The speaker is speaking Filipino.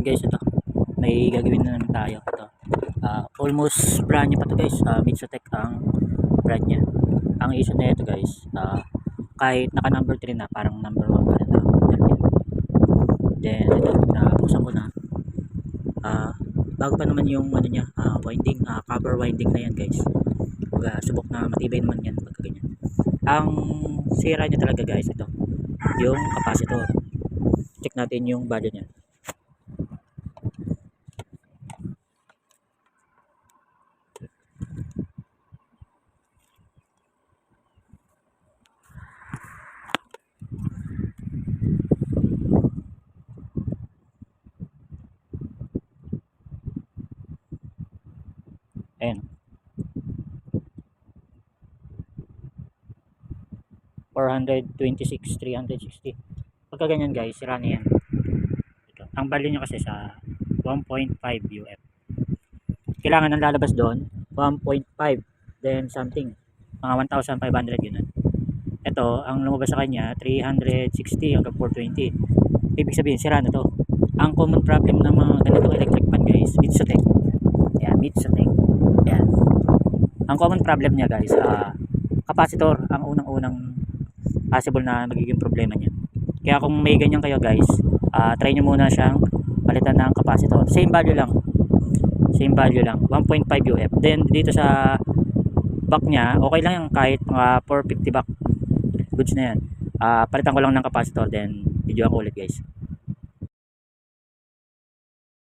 guys, ito may gagawin na naman tayo. Ito almost brand new pa to guys. Mitsutech ang brand niya. Ang issue na ito guys, kahit naka number 3 na, parang number 1 pa rin na. Then ito, nabuksan ko na. Bago pa naman yung ano niya, winding, cover winding na yan guys. Subok na matibay naman yan pagka ganyan. Ang sira niya talaga guys, ito yung capacitor. Check natin yung value niya. Ayan, 426, 360. Pagka ganyan guys, sira na yan. Ito. Ang value nyo kasi sa 1.5 UF. Kailangan ang lalabas doon 1.5, then something, mga 1,500 yun. Ito, ang lumabas sa kanya 360 hanggang 420. Ibig sabihin, sira na to. Ang common problem ng mga ganitong electric fan guys, Mitsutech. Ayan, Mitsutech. Ayan. Ang common problem niya guys, capacitor ang unang-unang possible na magiging problema niya. Kaya kung may ganyan kayo guys, try nyo muna siyang palitan ng capacitor. Same value lang, 1.5 UF. Then dito sa back niya, okay lang yung kahit mga 450 back, goods na yan. Palitan ko lang ng capacitor, then video ako ulit guys.